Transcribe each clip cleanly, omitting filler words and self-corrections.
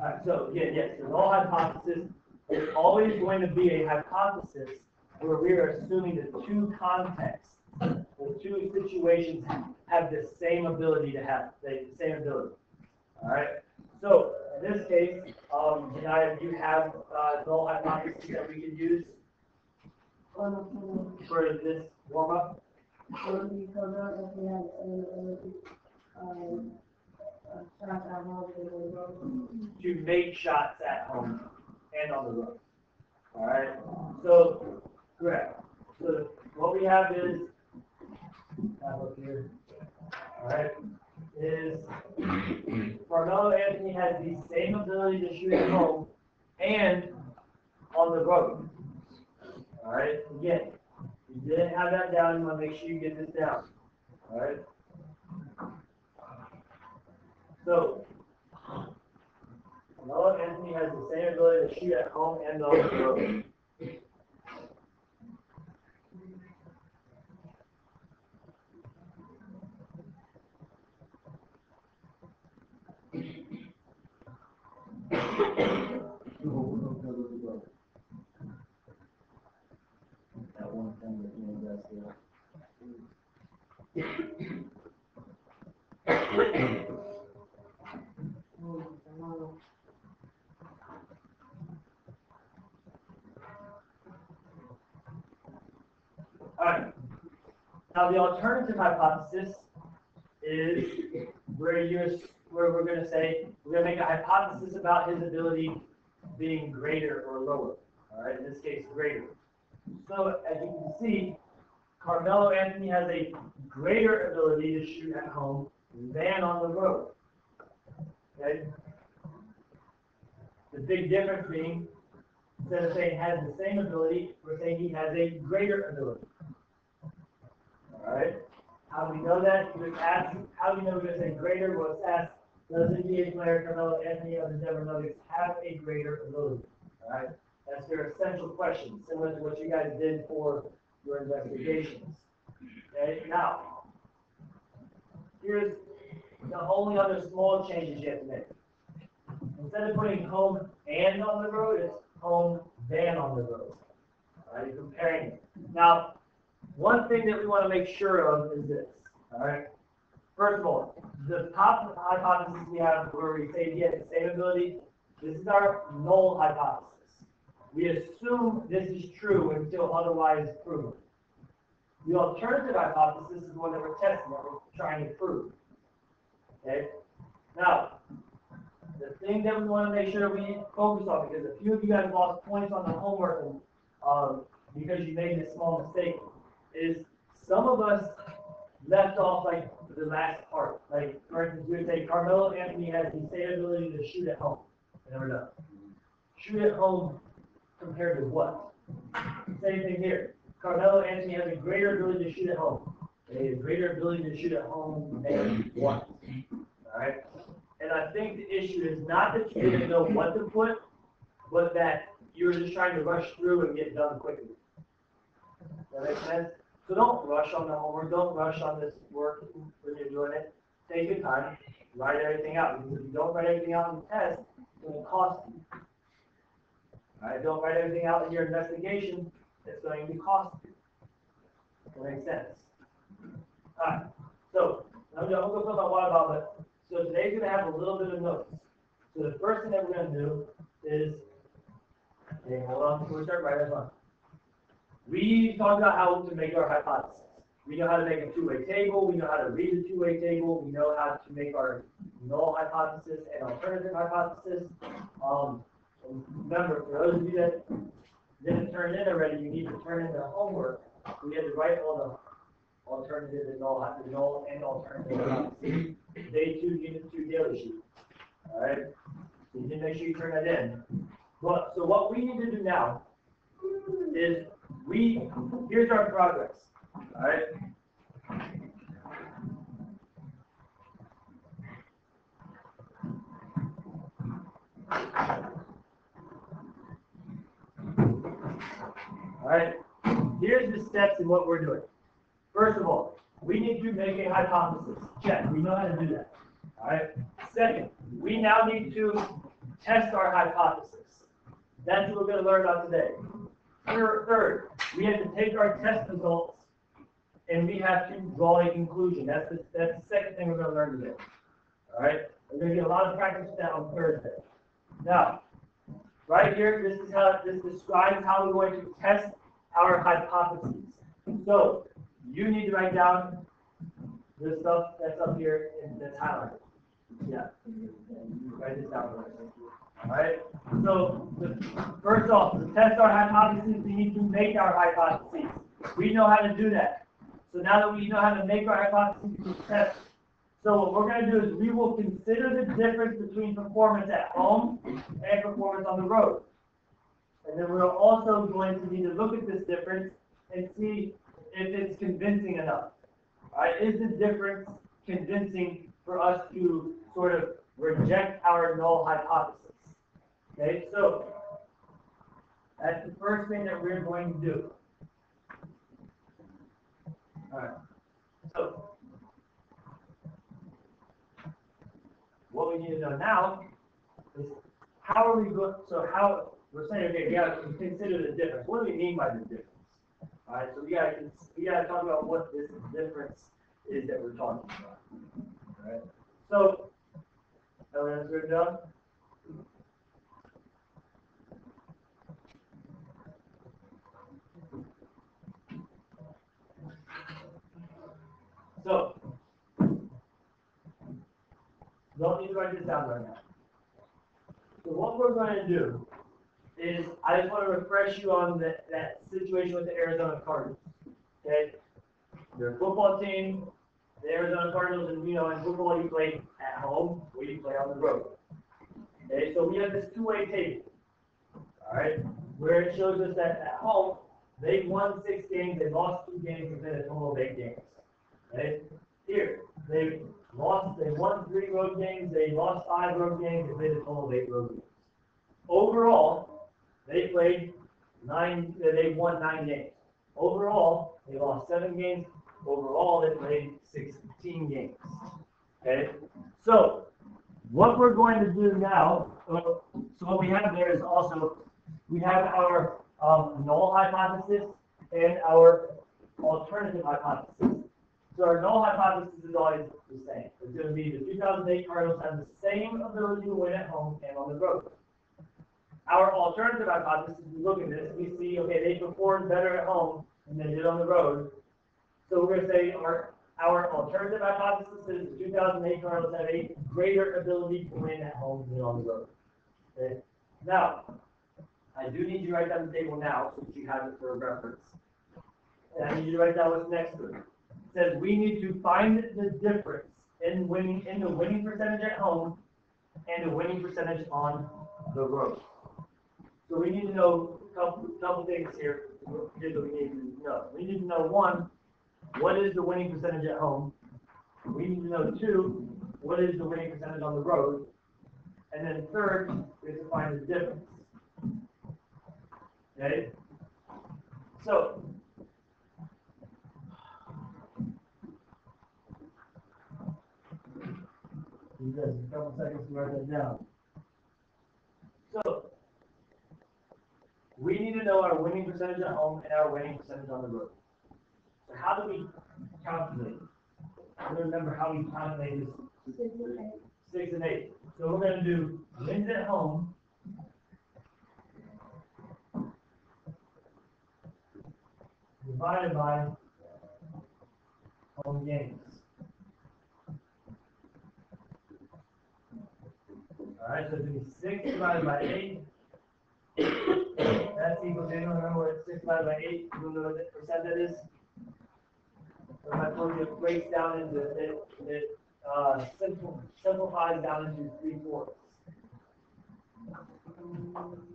Alright, so again, yes, the null hypothesis is always going to be a hypothesis where we are assuming the two contexts, the two situations have the same ability to have the same ability. Alright, so in this case, Janaya, do you have null hypothesis that we can use for this warm-up? To make shots at home and on the road. Alright, so correct. So what we have is, up here, alright, is Carmelo Anthony has the same ability to shoot at home and on the road. Alright, again, if you didn't have that down, you want to make sure you get this down. Alright? So, Carmelo Anthony has the same ability to shoot at home and on the road. That one thing that you invest in. Alright. Now the alternative hypothesis is where we're going to say we're going to make a hypothesis about his ability being greater or lower. Alright, in this case greater. So as you can see, Carmelo Anthony has a greater ability to shoot at home than on the road. Okay? The big difference being, instead of saying has the same ability, we're saying he has a greater ability. Alright? How do we know that? You would ask, how do you know we're going to say greater? Well, it's asked, does NBA player Carmelo Anthony of the Denver Nuggets have a greater ability? Alright? That's their essential question, similar to what you guys did for your investigations. Okay? Now, here's the only other small changes you have to make. Instead of putting home and on the road, it's home than on the road. Alright, you're comparing it. Now, one thing that we want to make sure of is this. Alright? First of all, the top hypothesis we have where we say he has the same ability, this is our null hypothesis. We assume this is true until otherwise proven. The alternative hypothesis is the one that we're testing, that we're trying to prove. Okay? Now, the thing that we want to make sure we focus on, because a few of you guys lost points on the homework because you made this small mistake, is some of us left off like the last part. Like, for instance, we would say Carmelo Anthony has the same ability to shoot at home. And we're done. Shoot at home compared to what? Same thing here. Carmelo Anthony has a greater ability to shoot at home. A greater ability to shoot at home than what? Alright? And I think the issue is not that you didn't know what to put, but that you were just trying to rush through and get done quickly. Does that make sense? So don't rush on the homework. Don't rush on this work when you're doing it. Take your time. Write everything out. Because if you don't write everything out in the test, it's going to cost you. Alright, don't write everything out in your investigation. It's going to cost you. That makes sense. Alright, so I'm going to go talk about what about it. So today's going to have a little bit of notes. So the first thing that we're going to do is, okay, hold on before we start writing this one. We talked about how to make our hypothesis. We know how to make a two-way table. We know how to read the two-way table. We know how to make our null hypothesis and alternative hypothesis. Remember, for those of you that didn't turn in already, you need to turn in the homework. We had to write all the alternative and null and alternative hypothesis. Day 2, unit 2 daily sheet. All right? So you need to make sure you turn that in. But, so what we need to do now is here's our progress. All right? All right, here's the steps in what we're doing. First of all, we need to make a hypothesis. Check, we know how to do that. All right. Second, we now need to test our hypothesis. That's what we're going to learn about today. Third, we have to take our test results and we have to draw a conclusion. That's the second thing we're going to learn today. All right? We're going to get a lot of practice with that on Thursday. Now, right here, this describes how we're going to test our hypotheses. So, you need to write down this stuff that's up here and that's highlighted. Yeah. Write this down. All right. So, first off, to test our hypotheses, we need to make our hypotheses. We know how to do that. So now that we know how to make our hypotheses, we can test. So what we're going to do is we will consider the difference between performance at home and performance on the road. And then we're also going to need to look at this difference and see if it's convincing enough. All right, is the difference convincing for us to sort of reject our null hypothesis? Okay, so that's the first thing that we're going to do. All right, so what we need to know now is how are we going, so how, we're saying, okay, we got to consider the difference. What do we mean by the difference? All right, so we got to talk about what this difference is that we're talking about. All right, so, everyone's written down? So, don't need to write this down right now. So what we're going to do is, I just want to refresh you on that situation with the Arizona Cardinals. Okay? Their football team, the Arizona Cardinals, and you know, in football you play at home or you play on the road. Okay, so we have this two-way table. Alright? Where it shows us that at home, they won 6 games, they lost 2 games, and played a total of 8 games. Okay? Here, they won 3 road games, they lost 5 road games, they played a total of 8 road games. Overall, they won 9 games. Overall, they lost 7 games. Overall, they played 16 games. Okay? So, what we're going to do now, so what we have there is also, we have our null hypothesis and our alternative hypothesis. So our null hypothesis is always the same. It's going to be the 2008 Cardinals have the same ability to win at home and on the road. Our alternative hypothesis, we look at this, we see, okay, they performed better at home than they did on the road. So we're going to say our alternative hypothesis is the 2008 Cardinals have a greater ability to win at home than on the road. Okay? Now, I do need you to write down the table now so that you have it for a reference. And I need you to write down what's next to it. It says we need to find the difference in the winning percentage at home and the winning percentage on the road. So we need to know a couple things here. Here's what we need to know. We need to know, 1, what is the winning percentage at home? We need to know, 2, what is the winning percentage on the road? And then third, we have to find the difference. Okay? So, you guys a couple seconds to write that down. So, we need to know our winning percentage at home and our winning percentage on the road. So how do we calculate? Remember how we calculate this 6 and 8. So we're going to do wins at home divided by home games. Alright, so it's going to be 6 divided by 8. That's equal to, remember what 6 divided by 8, you know what percent that is? So I told you it breaks down into, it simplifies down into 3/4.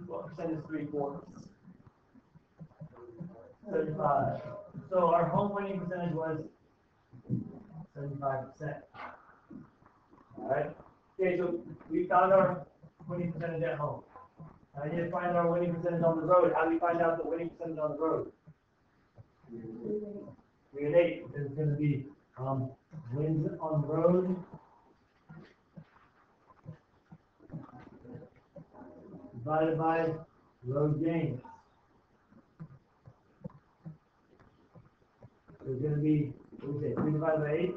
What percent is 3/4? 75. So our home winning percentage was 75%. Alright? Okay, so we found our winning percentage at home. I need to find our winning percentage on the road. How do we find out the winning percentage on the road? 3 and 8. It's going to be wins on the road divided by load gains. So it's going to be, what do we say, 3 divided by 8?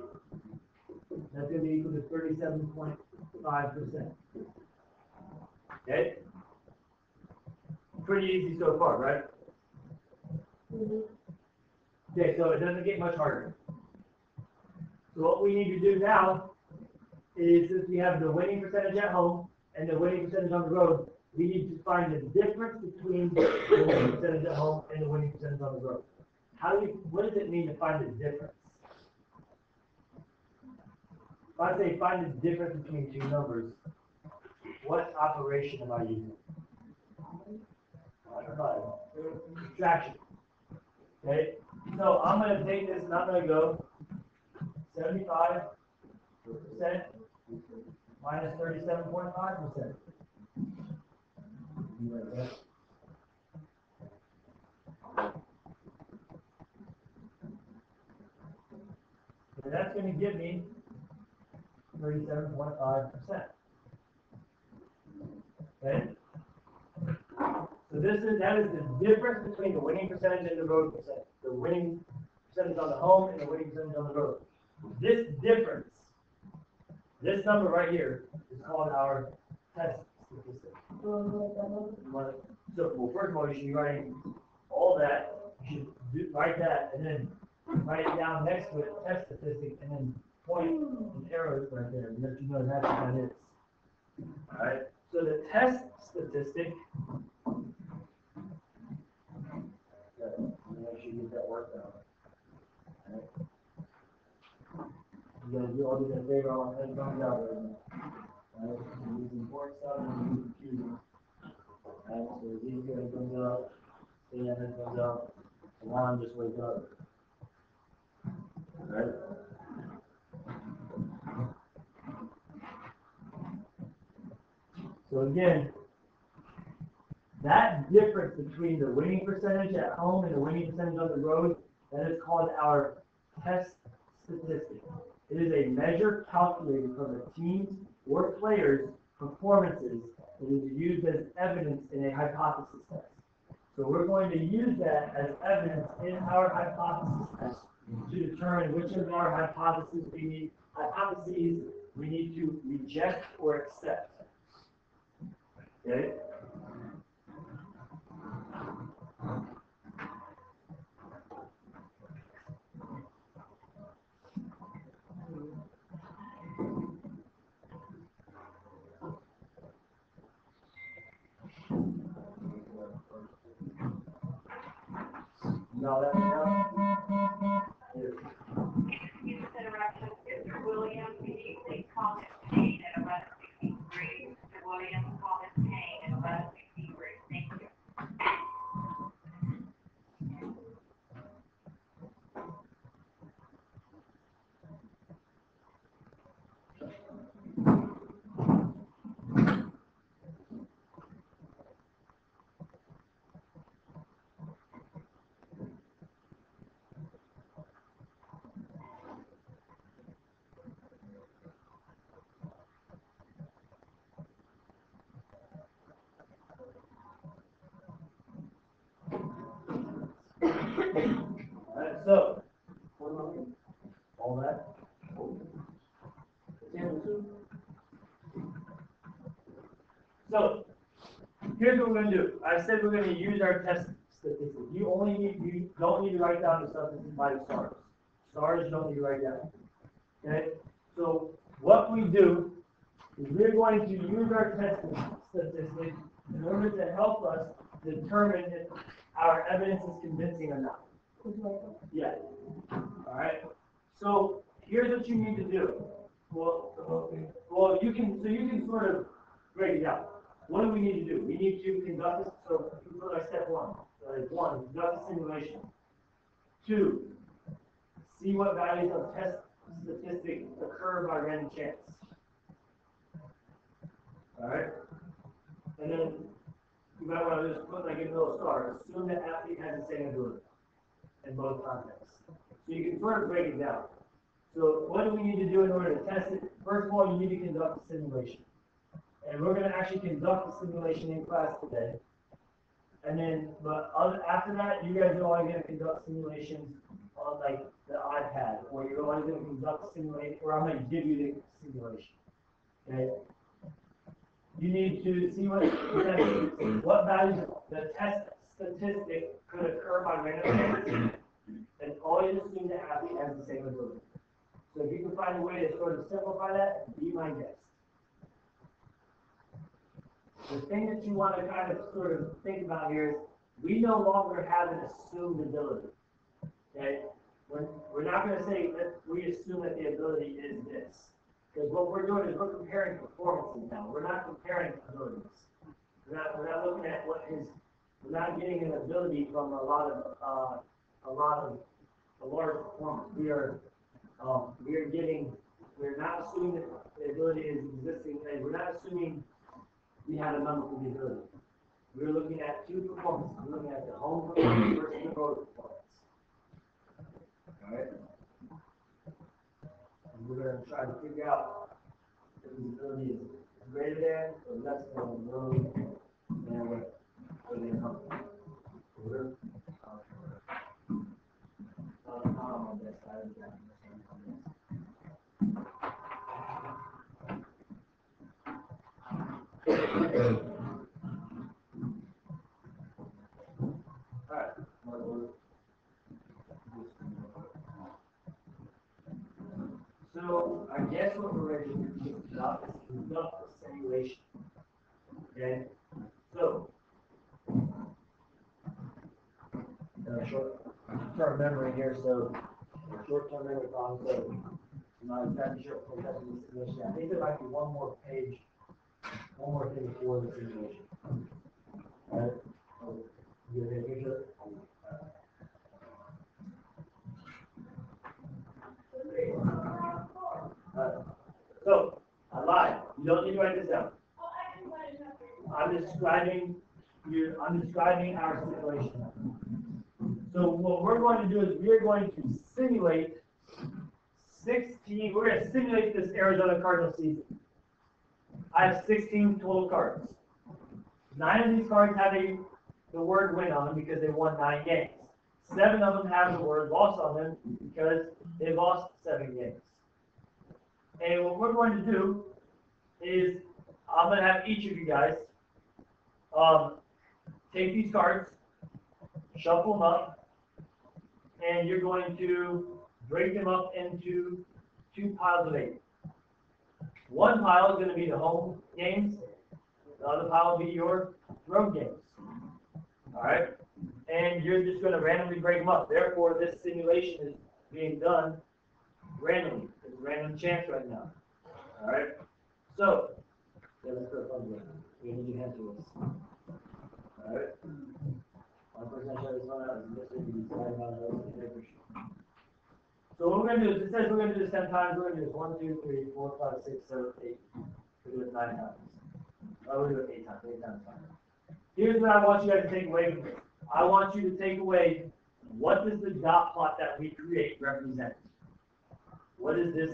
That's going to be equal to 37.5%. Okay? Pretty easy so far, right? Okay, so it doesn't get much harder. So what we need to do now is, since we have the winning percentage at home and the winning percentage on the road, we need to find the difference between the winning percentage at home and the winning percentage on the road. What does it mean to find the difference? If I say find the difference between two numbers, what operation am I using? Subtraction. Okay, so I'm going to take this and I'm going to go 75% minus 37.5%. And that's going to give me 37.5%. Okay? So that is the difference between the winning percentage and the road percentage. The winning percentage on the home and the winning percentage on the road. This difference, this number right here, is called our test statistic. So, well, first of all, you should be writing all that. You should write that and then write it down next to it, test statistic, and then point an arrow right there to let you know that's what that is. All right. So the test statistic. Make sure you get that worked out. Right. You gotta do all these in favor on that comes out right now. Right? You're using port stuff and you're using computing. Right? So as easy as it comes out, and it comes out, alarm just wake up. Right? So again, that difference between the winning percentage at home and the winning percentage on the road, that is called our test statistic. It is a measure calculated from a team's or players' performances that is used as evidence in a hypothesis test. So we're going to use that as evidence in our hypothesis test to determine which of our hypotheses we need to reject or accept. Okay? No, that's enough. Interruption, Mr. Williams, can you please call Ms. Payne at 1163? Mr. Williams, call Ms. Payne at 1163. Thank you. Alright, so all that. So here's what we're going to do. I said we're going to use our test statistic. You don't need to write down the substances by the stars. Stars you don't need to write down. Okay? So what we do is we're going to use our test statistic in order to help us determine if our evidence is convincing or not. Yeah. All right. So here's what you need to do. Well, you can sort of break it down. What do we need to do? We need to conduct this. So like step one. One, conduct a simulation. 2, see what values of test statistic occur by random chance. All right. And then you might want to just put like a little star. Assume that athlete has the same ability in both contexts. So you can sort of break it down. So what do we need to do in order to test it? First of all, you need to conduct a simulation. And we're going to actually conduct the simulation in class today. And then, after that, you guys are only going to conduct simulations on like the iPad, or you're only going to conduct simulation, or I'm going to give you the simulation. Okay? You need to see what values the test statistic could occur by random chance, and all you just need to ask has the same ability. So if you can find a way to sort of simplify that, be my guest. The thing that you want to kind of sort of think about here is we no longer have an assumed ability. Okay? We're not going to say that we assume that the ability is this. Because what we're doing is we're comparing performances now. We're not comparing abilities. We're not looking at we're not getting an ability from a large performance. We're not assuming that the ability is existing. We're not assuming we have a number for the ability. We're looking at two performances. We're looking at the home performance versus the road performance. All right? And we're going to try to figure out if the ability is greater than or less than the road and what the home. On this side of that. Alright. So I guess what we're ready to do is conduct a simulation. Okay? So short-term memory here, so short-term memory problem, so I'm not exactly sure what that's in the simulation. I think there might be one more thing before the simulation. Alright? You get a picture? So, I lied. You don't need to write this down. I'm describing our simulation. So what we're going to do is we're going to simulate 16, we're going to simulate this Arizona Cardinals season. I have 16 total cards. 9 of these cards have the word win on them because they won 9 games. 7 of them have the word loss on them because they lost 7 games. And what we're going to do is I'm going to have each of you guys take these cards, shuffle them up, and you're going to break them up into 2 piles of 8. One pile is going to be the home games. The other pile will be your road games. All right? And you're just going to randomly break them up. Therefore, this simulation is being done randomly. It's a random chance right now. All right? So, let's go fun game. We need your hand tools. All right? One person I show this one out is Mr. B. Slide about those in the paper sheet. So what we're going to do is, it says we're going to do this 10 times. We're going to do this 1, 2, 3, 4, 5, 6, 7, 8. We'll do it 9 times. We'll do it 8 times. 8 times 5. Here's what I want you guys to take away from this. I want you to take away, what does the dot plot that we create represent? What is this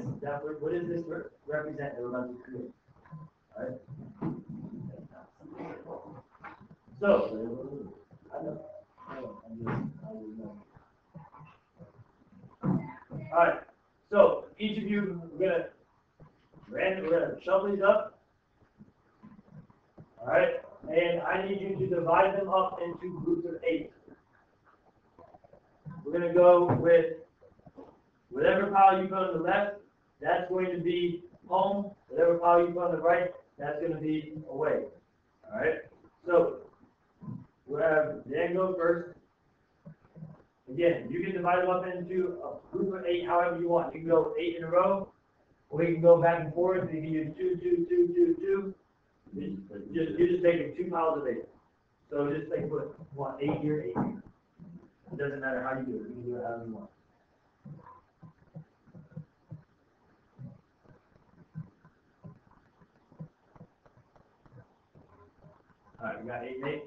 represent that we're about to create? All right? So, all right. So each of you, we're gonna shuffle these up. All right, and I need you to divide them up into groups of 8. We're gonna go with whatever pile you put on the left, that's going to be home. Whatever pile you put on the right, that's going to be away. All right. So we'll have Dan go first. Again, you can divide them up into a group of 8 however you want. You can go 8 in a row, or you can go back and forth. You can use 2, 2, 2, 2, 2. You're just taking 2 piles of 8. So just like put 8 here, 8 here. It doesn't matter how you do it. You can do it however you want. All right, we got 8 and 8.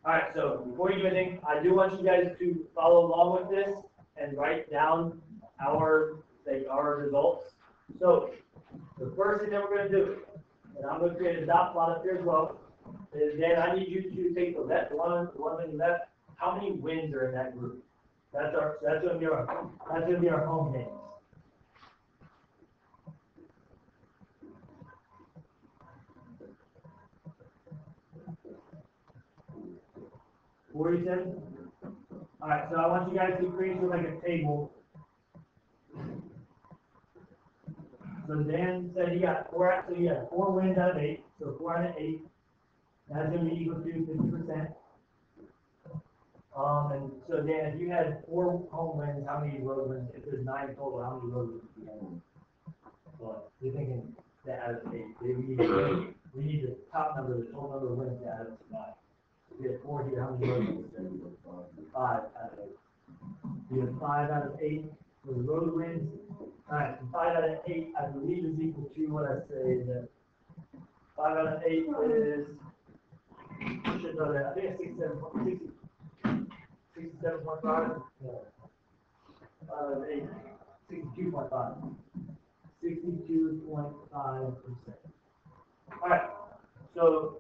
All right, so before you do anything, I do want you guys to follow along with this and write down our results. So the first thing that we're going to do, and I'm going to create a dot plot up here as well. And then I need you to take the left, the one on the left. How many wins are in that group? That's going to be our home names. $47. All right, so I want you guys to create like a table. So Dan said he got 4 wins out of 8, so 4 out of 8. That's going to be equal to 50%. And so Dan, if you had 4 home wins, how many road wins? If there's 9 total, how many road wins do you have? Well, you're thinking that out of 8. We need the top number, the total number of wins to add up to 9. We have 4 here, how many road wins? 5 out of 8. We have 5 out of 8 for the road wins. Alright, 5 out of 8, I believe is equal to what I say that 5 out of 8 is, I should know that, I think it's 67.5. No. 5 out of 8, 62.5. 62.5%. Alright, so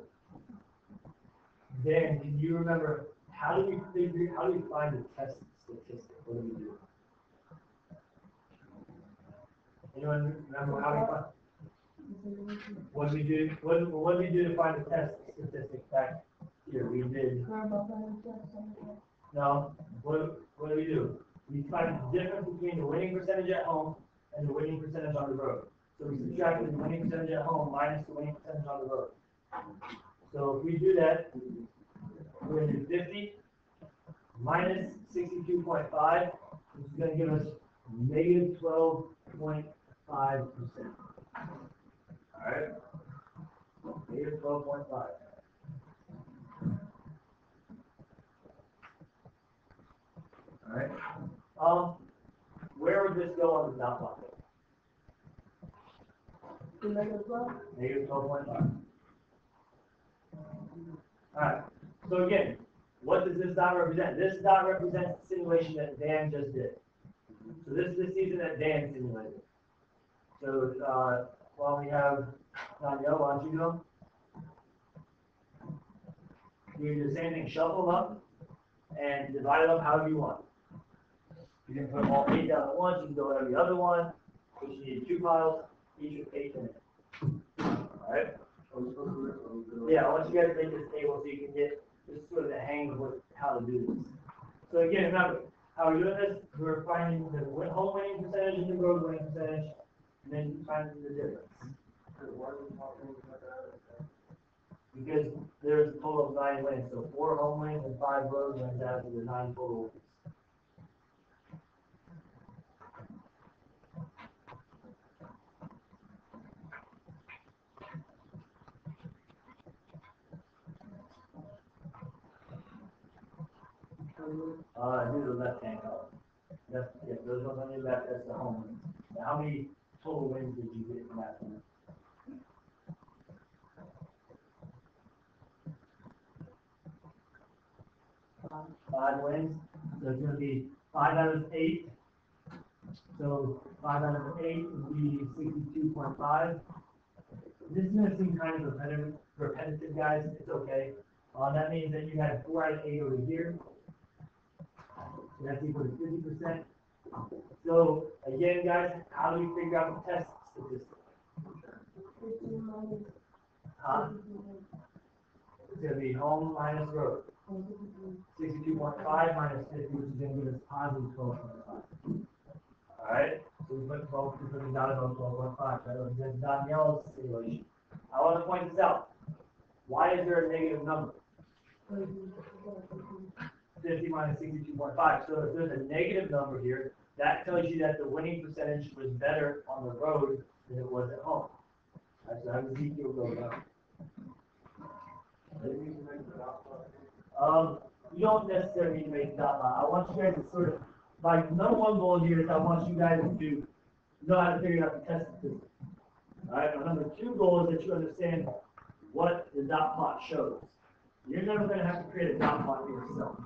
Dan, can you remember how do we find the test statistic? What do we do? Anyone remember how we find? What did we do? What did we do to find the test statistic back here? We did. No. What do we do? We find the difference between the winning percentage at home and the winning percentage on the road. So we subtracted the winning percentage at home minus the winning percentage on the road. So if we do that, we're going to do 50 minus 62.5, which is going to give us negative 12.5%. Alright? Negative 12.5. Alright? Where would this go on the dot plot? Negative 12? Negative 12.5. Alright. So again, what does this dot represent? This dot represents the simulation that Dan just did. So this is the season that Dan simulated. So while we have Danielle, why don't you go? You do the same thing, shuffle them up and divide them up however you want. You can put all 8 down at once, you can go every other one, which you need 2 piles, each with 8 in it. Alright? Yeah, I want you guys to make this table so you can get just sort of the hang of how to do this. So again, remember, how we're doing this, we're finding the home winning percentage and the road winning percentage, and then finding the difference. Because there's a total of 9 wins, so 4 home wins and 5 road wins out of the 9 total wins. Do the left-hand column. Yeah, those ones on your left, that's the home wins. Now, how many total wins did you get from that one? 5 wins. So it's going to be 5 out of 8. So 5 out of 8 would be 62.5. This is going to seem kind of repetitive, guys. It's okay. That means that you had 4 out of 8 over here. So that's equal to 50%. So again, guys, how do we figure out the test statistic? It's going to be home minus road. 62.5 minus 50, which is going to give us positive 12.5. Alright, so we put 12, we put the dot above 12.5. That represents Danielle's simulation. I want to point this out. Why is there a negative number? 50 minus 62.5. So if there's a negative number here, that tells you that the winning percentage was better on the road than it was at home. Alright, so how does Ezekiel go down? You don't necessarily need to make a dot line. I want you guys to sort of, like, number one goal here is I want you guys to know how to figure out the test statistic. Alright, my number 2 goal is that you understand what the dot plot shows. You're never going to have to create a dot plot for yourself.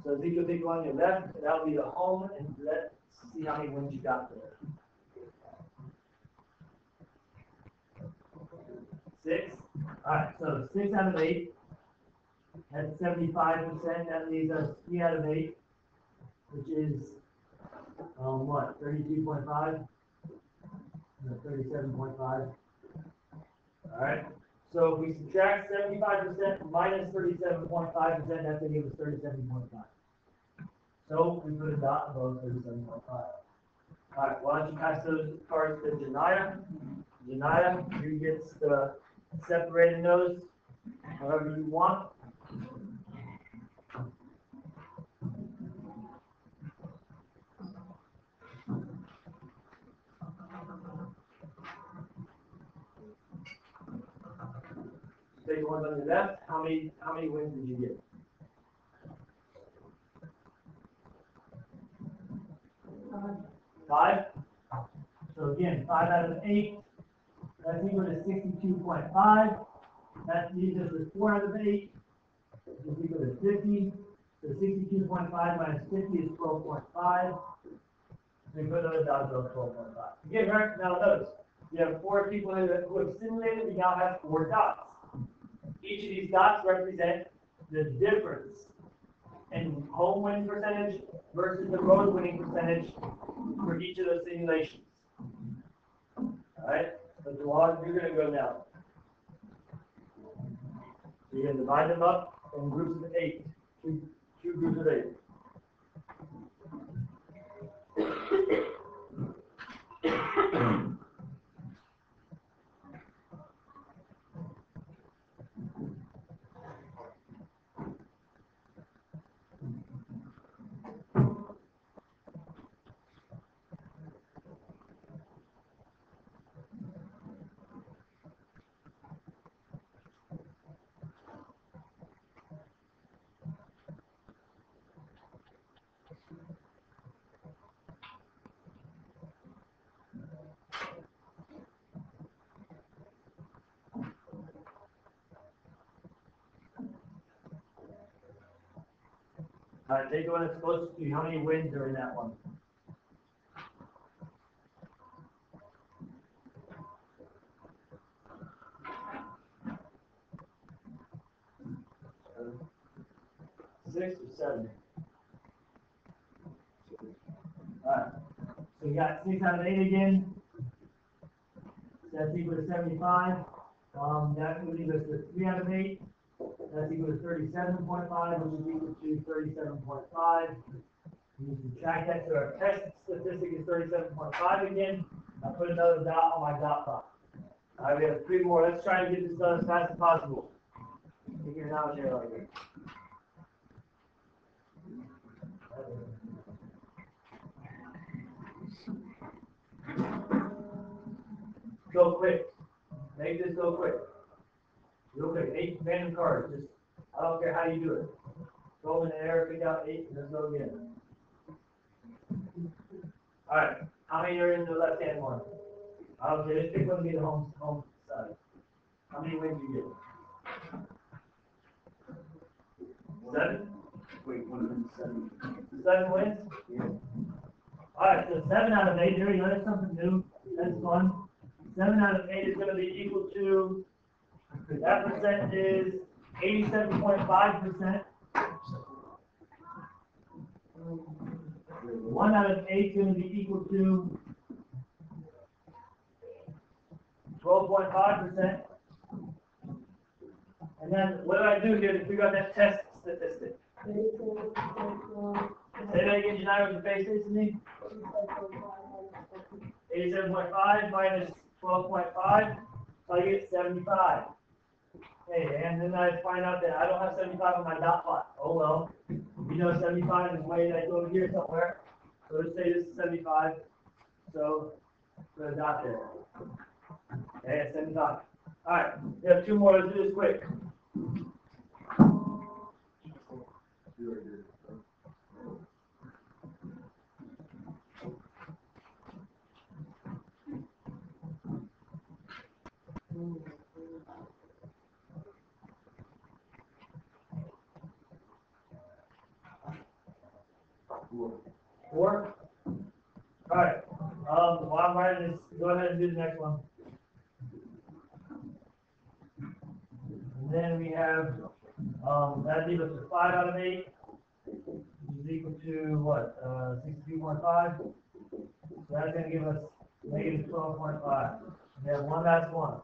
So Ezekiel, take on your left, that'll be the home, and let's see how many wins you got there. 6. All right, so 6 out of 8. That's 75%. That leaves us 3 out of 8, which is what? 32.5. No, 37.5. All right. So if we subtract 75% minus 37.5%, that's going to give us 37.5. So we put a dot above 37.5. All right, why don't you pass those cards to Janaya? Janaya, you get the separated those however you want. Take the ones on your left. How many wins did you get? 5. So again, 5 out of 8. That's equal to 62.5. That leaves us with 4 out of 8. Which is equal to 50. So 62.5 minus 50 is 12.5. We put those down to 12.5. Again, right now notice you have 4 people who have simulated. We now have 4 dots. Each of these dots represent the difference in home winning percentage versus the road winning percentage for each of those simulations. All right, so you're going to go now. So you're going to divide them up in groups of 8, two groups of 8. All right, take the one that's closest to you. How many wins are in that one? Six or 7? All right. So we got 6 out of 8 again. That's equal to 75. That would leave us with 3 out of 8. That's equal to 37.5, which is equal to 37.5. You subtract that, so our test statistic is 37.5 again. I put another dot on my dot plot. All right, we have 3 more. Let's try to get this done as fast as possible. Take your knowledge here like this. Go quick. Make this go quick. Real quick. 8 random cards. Just, I don't care how you do it. Throw them in the air, pick out 8, and let's go again. All right. How many are in the left-hand one? Okay, let's pick one to be the home side. How many wins do you get? 7? Wait, 1 win, 7. 7 wins? Yeah. All right, so 7 out of 8. There we go. That's something new. That's fun. 7 out of 8 is going to be equal to, that percent is 87.5%. 1 out of 8 is going to be equal to 12.5%. And then what do I do here to figure out that test statistic? Say that again, Janai, with the face to me. 87.5 minus 12.5, so I get 75. Hey, and then I find out that I don't have 75 on my dot plot. Oh well, you know 75 is way that over here somewhere. So let's say this is 75. So put a dot there. Okay, it's 75. All right, we have 2 more. Let's do this quick. Four. minus, go ahead and do the next one. And then we have, that leaves us with 5 out of 8, which is equal to what, 62.5? So that's going to give us negative 12.5. We have one last one.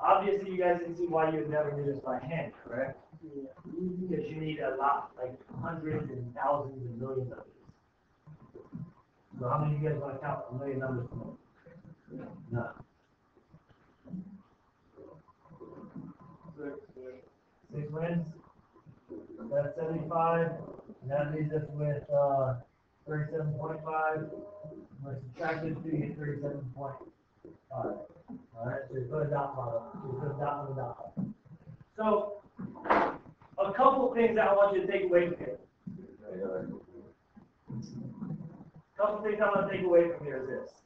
Obviously, you guys can see why you would never do this by hand, correct? Because you need a lot, like hundreds and thousands and millions of these. So how many of you guys want to count a million numbers? No. 6 wins. That's 75. And that leaves us with 37.5. We're subtracting 2 to get 37.5. Alright, so you put a dot plot up. So you put a dot on the dot plot. So, a couple things that I want you to take away from here. A couple things I want to take away from here is this.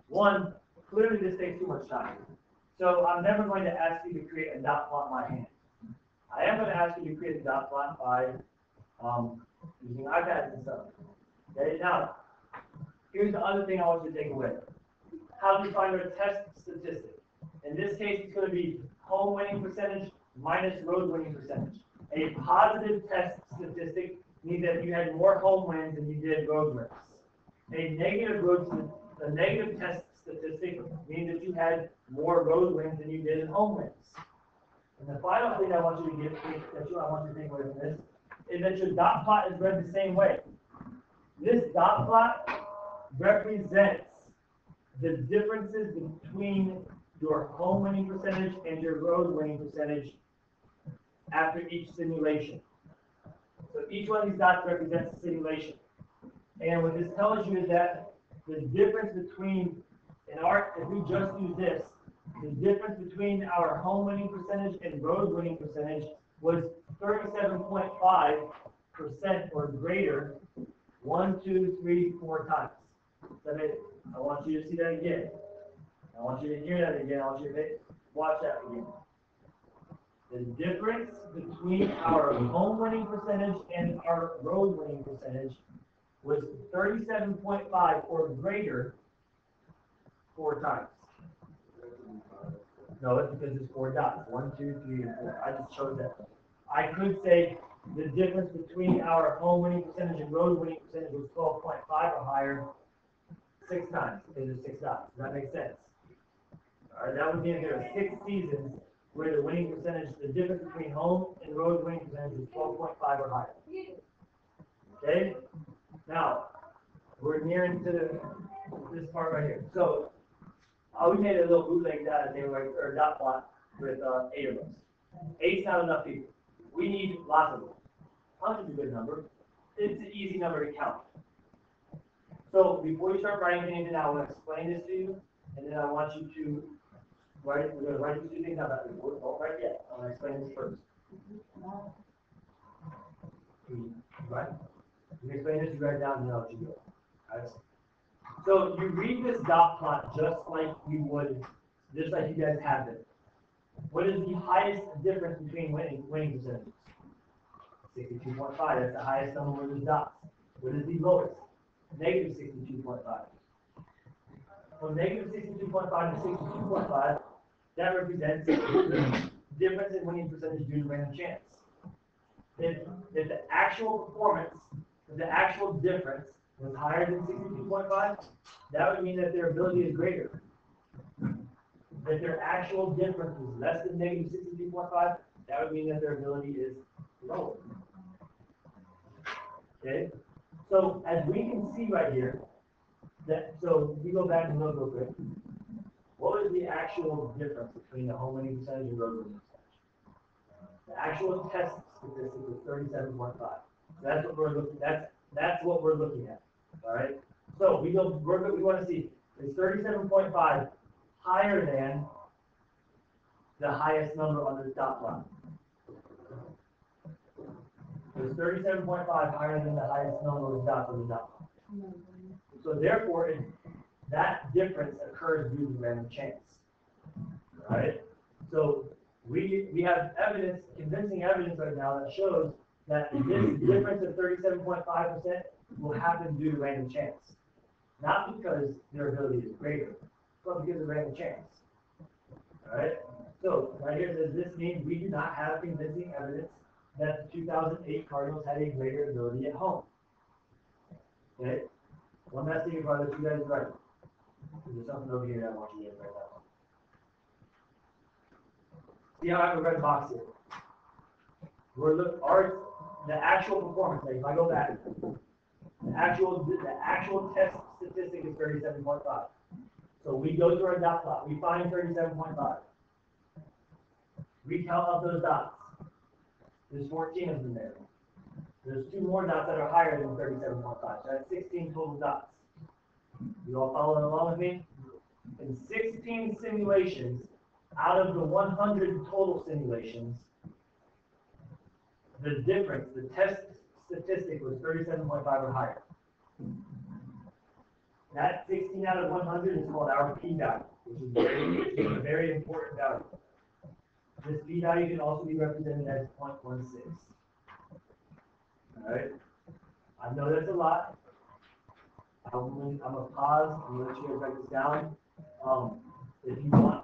One, clearly this takes too much time. So I'm never going to ask you to create a dot plot by hand. I am going to ask you to create a dot plot by using iPads and stuff. Okay, now, here's the other thing I want you to take away. How do you find our test statistic? In this case, it's going to be home winning percentage minus road winning percentage. A positive test statistic means that you had more home wins than you did road wins. A negative test statistic means that you had more road wins than you did in home wins. And the final thing I want you to I want you to take away from this is that your dot plot is read the same way. This dot plot represents the differences between your home winning percentage and your road winning percentage after each simulation. So each one of these dots represents a simulation. And what this tells you is that the difference between, if we just use this, the difference between our home winning percentage and road winning percentage was 37.5% or greater 1, 2, 3, 4 times. So I want you to see that again. I want you to hear that again. I want you to watch that again. The difference between our home winning percentage and our road winning percentage was 37.5 or greater 4 times. No, it's because it's 4 dots. 1, 2, 3, and 4. I just chose that. I could say the difference between our home winning percentage and road winning percentage was 12.5 or higher 6 times because there's 6 dots. Does that make sense? All right, that would mean there are 6 seasons where the winning percentage, the difference between home and road winning percentage is 12.5 or higher. Okay? Now, we're nearing to this part right here. So, we made a little bootleg data table or dot plot with 8 of us. 8's not enough people. We need lots of them. 100's a good number. It's an easy number to count. So, before you start writing anything down, I want to explain this to you, and then I want you to write it. We're going to write these 2 things out. Don't write yet. I want to explain this first. Right? You explain this, you write it down, and then I'll let you go. All right? So you read this dot plot just like you would, just like you guys have it. What is the highest difference between winning percentages? 62.5. That's the highest number with the dots. What is the lowest? Negative 62.5. From negative 62.5 to 62.5, that represents the difference in winning percentage due to random chance. If the actual performance, if the actual difference was higher than 62.5, that would mean that their ability is greater. If their actual difference was less than negative 62.5, that would mean that their ability is lower. Okay? So as we can see right here, so we go back and look real quick. What is the actual difference between the home winning percentage and road winning percentage? The actual test statistic was 37.5. So that's what we're looking. That's what we're looking at. All right. So we want to see is 37.5 higher than the highest number on this dot plot. Is 37.5 higher than the highest number on the dot plot? So therefore, that difference occurs due to random chance. All right. So we have evidence, convincing evidence right now that shows that this difference of 37.5% will happen due to random chance. not because their ability is greater, but because of random chance. Alright? So, right here it says this means we do not have convincing evidence that the 2008 Cardinals had a greater ability at home. Okay? One last thing before I let you guys write. There's something over here that I want you to write down. See how I have a red box here? The actual performance rate, if I go back, the actual test statistic is 37.5. So we go through our dot plot, we find 37.5. We count up those dots. There's 14 of them there. There's 2 more dots that are higher than 37.5. So that's 16 total dots. You all following along with me? In 16 simulations, out of the 100 total simulations, the difference, the test statistic was 37.5 or higher. That 16 out of 100 is called our p-value, which is a very important value. This p-value can also be represented as 0.16. Alright? I know that's a lot. I'm going to pause and let you guys write this down. If you want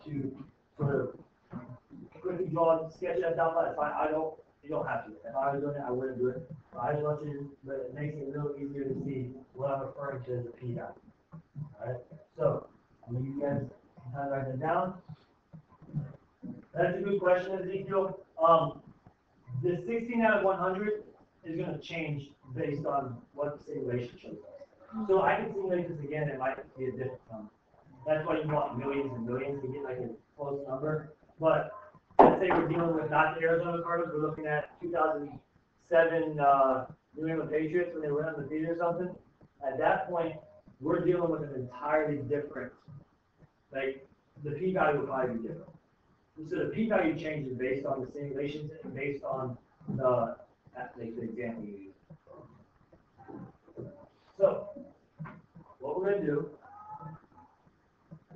to sort of quickly draw and sketch that down, that's fine. You don't have to. If I was doing it, I wouldn't do it. But I just want you to, but it makes it a little easier to see what I'm referring to as a p-value. Alright? So, I'm going to give you guys some time to write that down. That's a good question, Ezekiel. The 16 out of 100 is going to change based on what the simulation shows us. So I can simulate this again, it might be a different number. That's why you want millions and millions to get like a close number. But let's say we're dealing with not the Arizona Cardinals, we're looking at 2007 New England Patriots when they went undefeated or something. At that point, we're dealing with an entirely different, like the p-value will probably be different. So the p-value changes based on the simulations and based on the example you use. So, what we're going to do,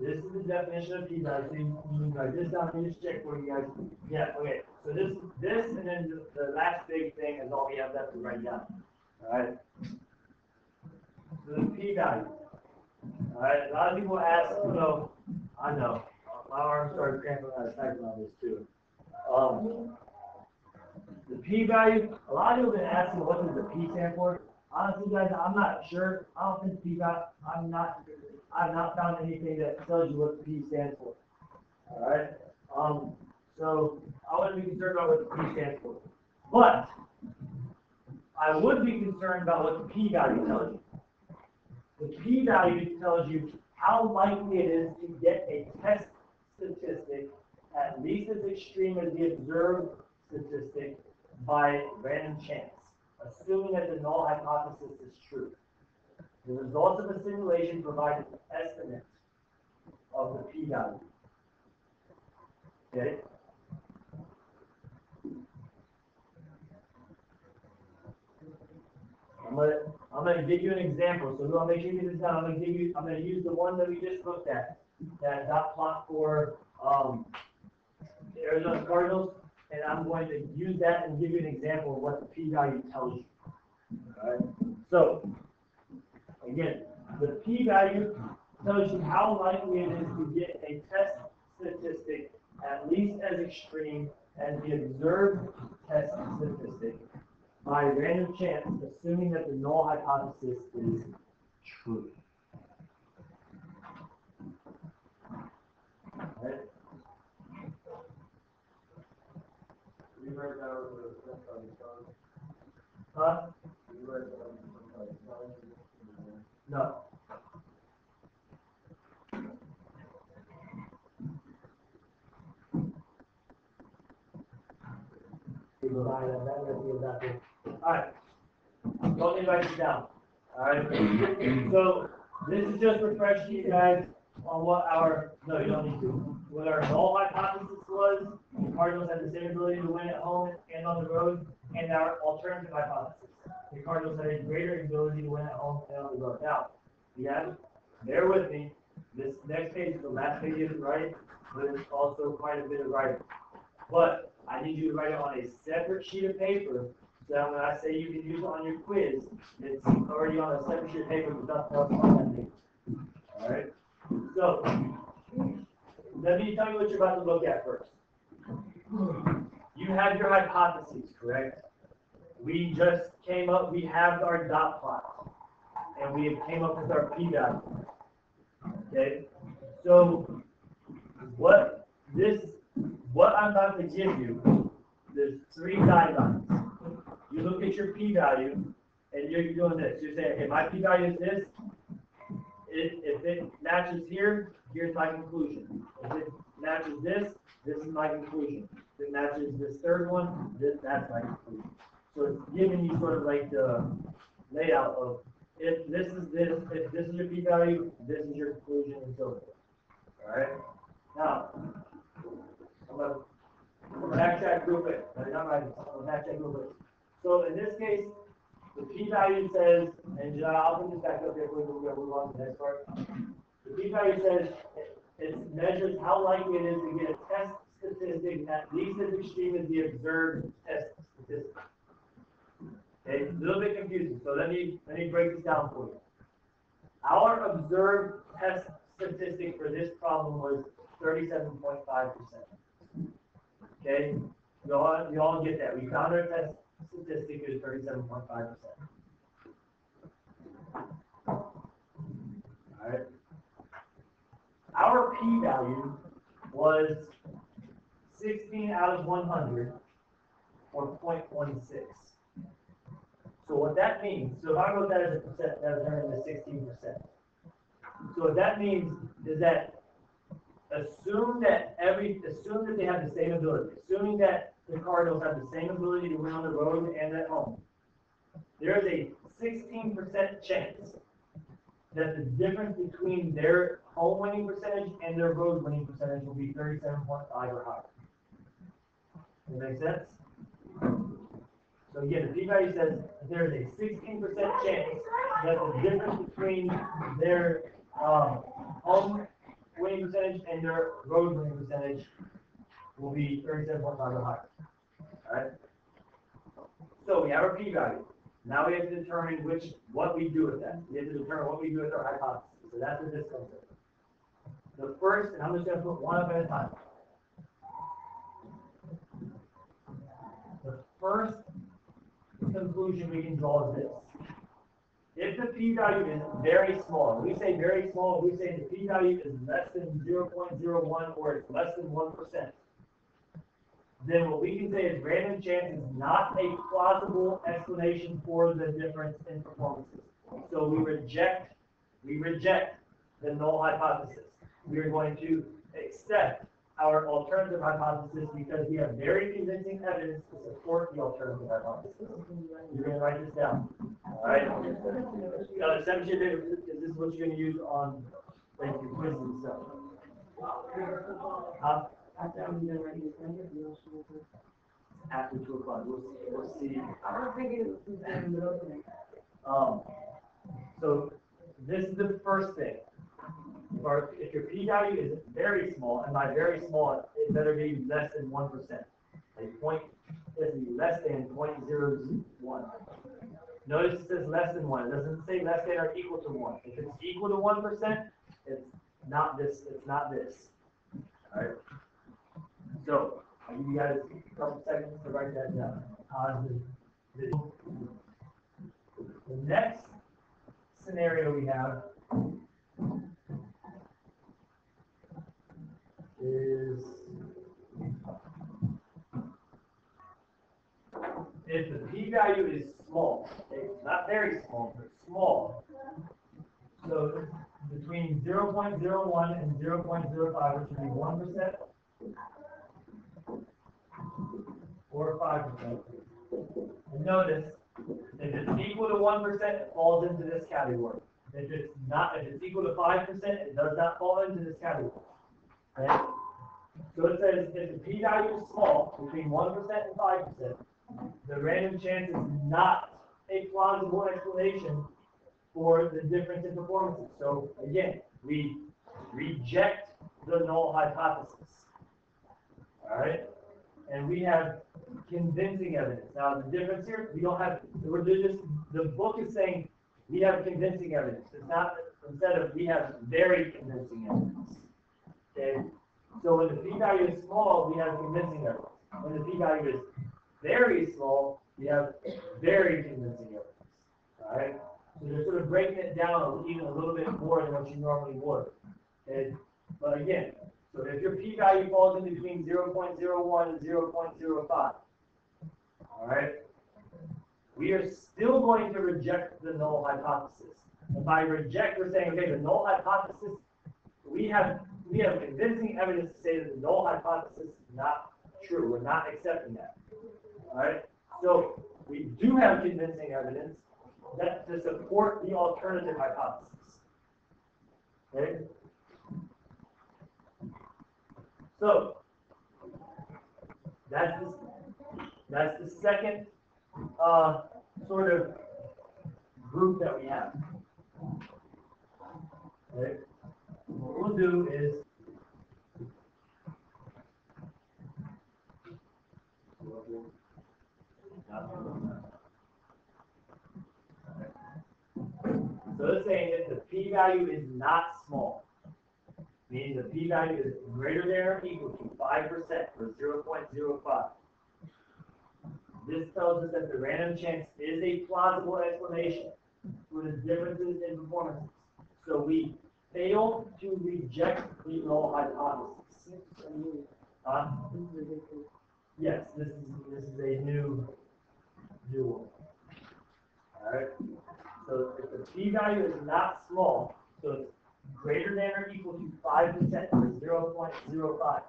this is the definition of p-value. So you can write this down and just check for you guys. Yeah, okay. So this and then the last big thing is all we have left to write down. Alright? So the p-value. Alright, a lot of people ask, I know. My arm started cramping out of typing on this too. The p-value, a lot of people have been asking what does the p stand for. Honestly, guys, I'm not sure. I don't think p-value, I've not found anything that tells you what the p stands for. Alright? So I wouldn't be concerned about what the p stands for. But I would be concerned about what the p-value tells you. The p-value tells you how likely it is to get a test statistic at least as extreme as the observed statistic by random chance, assuming that the null hypothesis is true. The results of the simulation provide an estimate of the p-value. Okay? I'm going to give you an example. So I'll make sure you get this down. I'm going to use the one that we just looked at, that dot plot for the Arizona Cardinals, and I'm going to use that and give you an example of what the p-value tells you. All right. So again, the p-value tells you how likely it is to get a test statistic at least as extreme as the observed test statistic by random chance, assuming that the null hypothesis is true. Right? Huh? No. Alright. Don't need to write this down. Alright. So this is just refreshing you guys on what our you don't need to. What our null hypothesis was. The Cardinals had the same ability to win at home and on the road, and our alternative hypothesis. The Cardinals had a greater ability to win at home and on the road. Now, bear with me. This next page, the last page isn't right, but it's also quite a bit of writing. But I need you to write it on a separate sheet of paper So when I say you can use it on your quiz, it's already on a 7-sheet paper with nothing else on that paper. Alright? So, let me tell you what you're about to look at first. You have your hypotheses, correct? We just came up, we have our dot plot, and we came up with our p-value. Okay? So, what I'm about to give you, there's 3 guidelines. You look at your p-value, and you're doing this. You're saying, okay, my p-value is this. If it matches here, here's my conclusion. If it matches this, this is my conclusion. If it matches this third one, that's my conclusion. So it's giving you sort of like the layout of if this is your p-value, this is your conclusion, and so forth. All right. Now, I'm gonna backtrack real quick. I'm gonna backtrack real quick. So in this case, the p-value says, and I'll put this back up here for you. We'll move on to the next part. The p-value says it measures how likely it is to get a test statistic at least as extreme as the observed test statistic. Okay, a little bit confusing. So let me break this down for you. Our observed test statistic for this problem was 37.5%. Okay, you all get that. We found our test statistic is 37.5%. Alright. Our p-value was 16 out of 100, or 0.16. So what that means, so if I wrote that as a percent, that would turn into 16%. So what that means is that assume that they have the same ability, assuming that the Cardinals have the same ability to win on the road and at home, there is a 16% chance that the difference between their home winning percentage and their road winning percentage will be 37.5 or higher. Does that make sense? So again, the p-value says that there is a 16% chance that the difference between their home winning percentage and their road winning percentage will be 37.5 or higher. Alright? So we have our p-value. Now we have to determine what we do with that. We have to determine what we do with our hypothesis. So that's what this comes with. The first, and I'm just going to put one up at a time. The first conclusion we can draw is this. If the p-value is very small, when we say very small, we say the p-value is less than 0.01 or it's less than 1%, then what we can say is random chance is not a plausible explanation for the difference in performances. So we reject the null hypothesis. We are going to accept our alternative hypothesis because we have very convincing evidence to support the alternative hypothesis. You're going to write this down. All right? 7-sheet paper, this is what you're going to use on like your quiz and stuff. After 2 o'clock, we'll see. I don't think it's so this is the first thing. If your p-value is very small, and by very small, it better be less than 1%. A point is less than 0.01. Notice it says less than 1. It doesn't say less than or equal to 1. If it's equal to 1%, it's not this. It's not this. All right. So I'll give you guys a couple seconds to write that down. The next scenario we have is if the p-value is small, okay, not very small, but small. So between 0.01 and 0.05, which would be 1% or 5%. And notice, if it's equal to 1%, it falls into this category. If it's equal to 5%, it does not fall into this category. Okay? So it says if the p-value is small, between 1% and 5%, the random chance is not a plausible explanation for the difference in performances. So again, we reject the null hypothesis. All right? and we have convincing evidence. Now, the difference here, we don't have, we're just, the book is saying we have convincing evidence. It's not, instead of we have very convincing evidence. Okay? So when the p-value is small, we have convincing evidence. When the p-value is very small, we have very convincing evidence. All right? So they're sort of breaking it down even a little bit more than what you normally would. Okay? But again, so if your p-value falls in between 0.01 and 0.05, all right, we are still going to reject the null hypothesis. And by reject, we're saying, okay, the null hypothesis, we have convincing evidence to say that the null hypothesis is not true. We're not accepting that. All right? So we do have convincing evidence that to support the alternative hypothesis. Okay? So that's the second sort of group that we have. Okay? What we'll do is so let's say if the p-value is not small, meaning the p-value is greater than or equal to 5% or 0.05. This tells us that the random chance is a plausible explanation for the differences in performances. So we fail to reject the null hypothesis. Yes, this is a new one. All right. So if the p-value is not small, so it's greater than or equal to 5% or 0.05,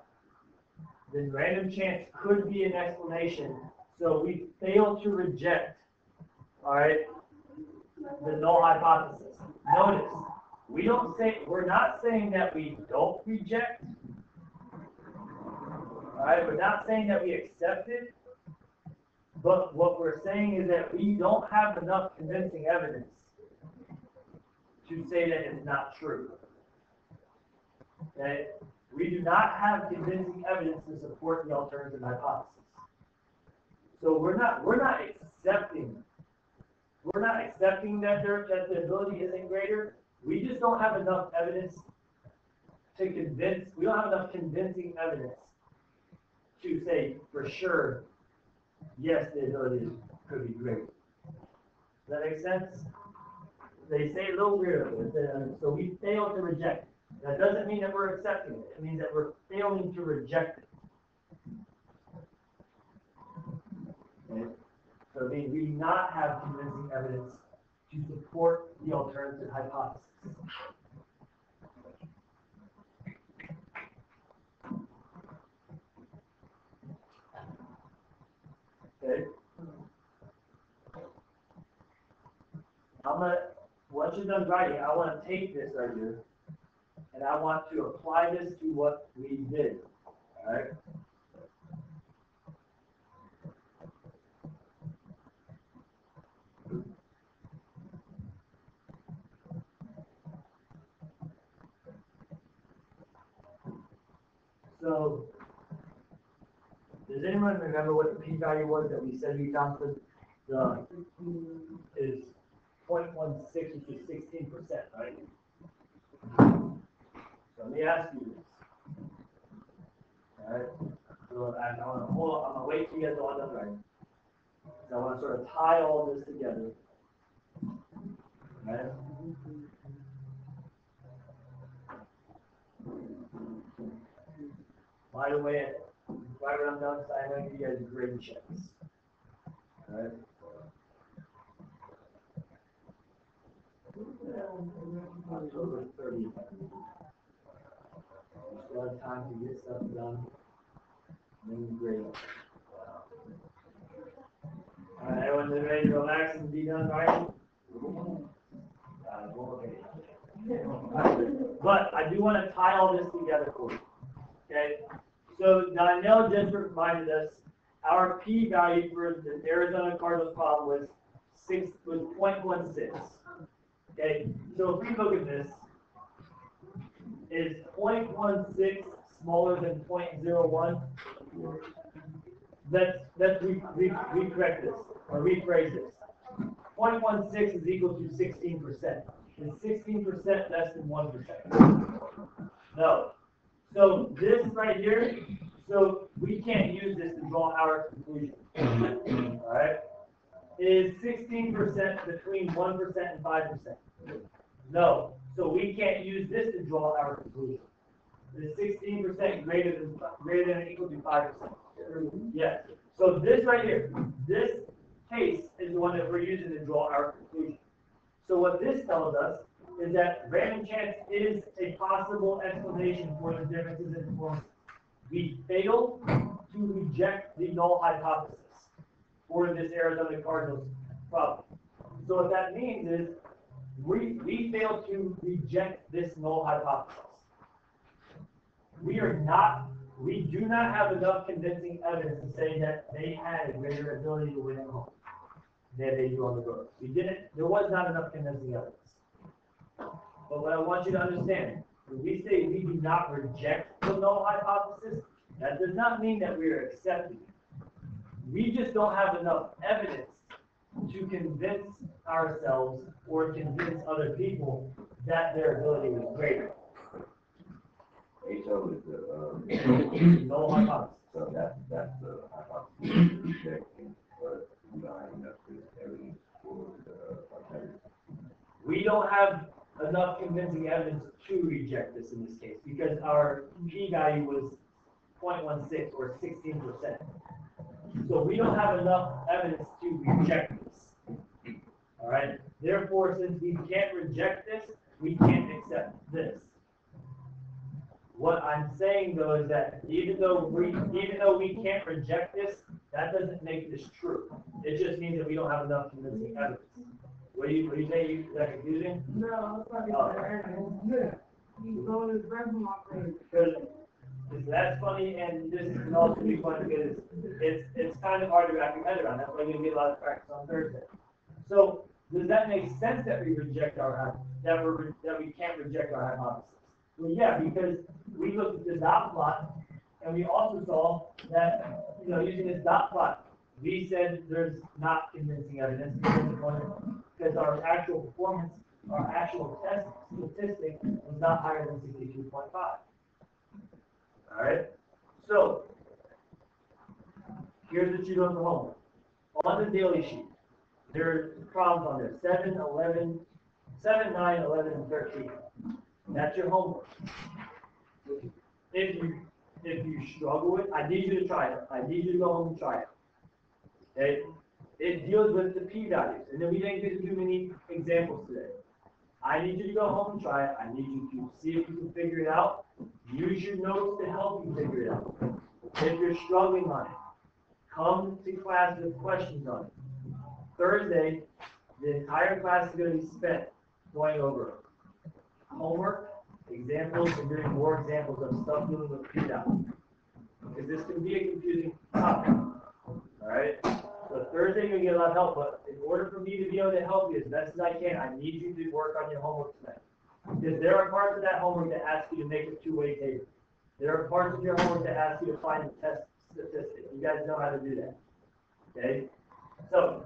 then random chance could be an explanation. So we fail to reject, all right, the null hypothesis. Notice, we're not saying that we don't reject, all right, we're not saying that we accept it, but what we're saying is that we don't have enough convincing evidence to say that it's not true. Okay? We do not have convincing evidence to support the alternative hypothesis. So we're not accepting that the ability isn't greater. We just don't have enough evidence to convince. We don't have enough convincing evidence to say for sure, yes, the ability could be greater. Does that make sense? They say a little weird, so we fail to reject it. That doesn't mean that we're accepting it. It means that we're failing to reject it. Okay? So it means we do not have convincing evidence to support the alternative hypothesis. Okay? Once you're done writing, I want to take this right here, and I want to apply this to what we did. All right? So, does anyone remember what the p-value was that we said we found for the is 0.16, which is 16%, right? So let me ask you this. All right. So I'm gonna wait till you guys all done writing. So I want to sort of tie all this together. Right? By the way, right when I'm done, I'm going to give you guys grade checks. All right. October 30th. We still have time to get stuff done. And then grade. All right, everyone's ready to relax and be done, right? But I do want to tie all this together for you. Okay? So Donnell just reminded us our p-value for the Arizona Cardinals problem was 0.16. Okay, so if we look at this, is 0.16 smaller than 0.01? recorrect this, or rephrase this. 0.16 is equal to 16%. Is 16% less than 1%? No. So this right here, so we can't use this to draw our conclusion. Alright? Is 16% between 1% and 5%? No. So we can't use this to draw our conclusion. Is 16% greater than or equal to 5%? Yes. So this right here, this case is the one that we're using to draw our conclusion. So what this tells us is that random chance is a possible explanation for the differences in performance. We fail to reject the null hypothesis for this Arizona Cardinals problem. So what that means is we fail to reject this null hypothesis. We do not have enough convincing evidence to say that they had a greater ability to win at home than they do on the road. There was not enough convincing evidence. But what I want you to understand, when we say we do not reject the null hypothesis, that does not mean that we are accepting it. We just don't have enough evidence to convince ourselves or convince other people that their ability was greater. HO is the null hypothesis. So that's the hypothesis rejecting, but we don't have enough evidence for the alternative. We don't have enough convincing evidence to reject this in this case because our p-value was 0.16 or 16%. So we don't have enough evidence to reject this. All right. Therefore, since we can't reject this, we can't accept this. What I'm saying though is that even though we can't reject this, that doesn't make this true. It just means that we don't have enough convincing evidence. What do you say? Is that confusing? No, it's not good. You go to the revenue operator. Because that's funny, and this can also be funny because it's kind of hard to wrap your head around. That's why you're gonna get a lot of practice on Thursday. So does that make sense that we reject that we can't reject our hypothesis? Well, yeah, because we looked at the dot plot, and we also saw that using this dot plot, we said there's not convincing evidence because our actual performance, our actual test statistic was not higher than 62.5. All right. So here's what you do on the homework. On the daily sheet, there are problems on there: 7, 9, 11, and 13. That's your homework. If you struggle with, I need you to try it. I need you to go home and try it. Okay? It deals with the p-values, and then we didn't get too many examples today. I need you to go home and try it. I need you to see if you can figure it out. Use your notes to help you figure it out. If you're struggling on it, come to class with questions on it. Thursday, the entire class is going to be spent going over homework, examples, and doing more examples of stuff dealing with p-values. Because this can be a confusing topic. Alright? So Thursday you're going to get a lot of help, but in order for me to be able to help you as best as I can, I need you to work on your homework tonight. Because there are parts of that homework that ask you to make a two-way table. There are parts of your homework that ask you to find the test statistic. You guys know how to do that. Okay? So,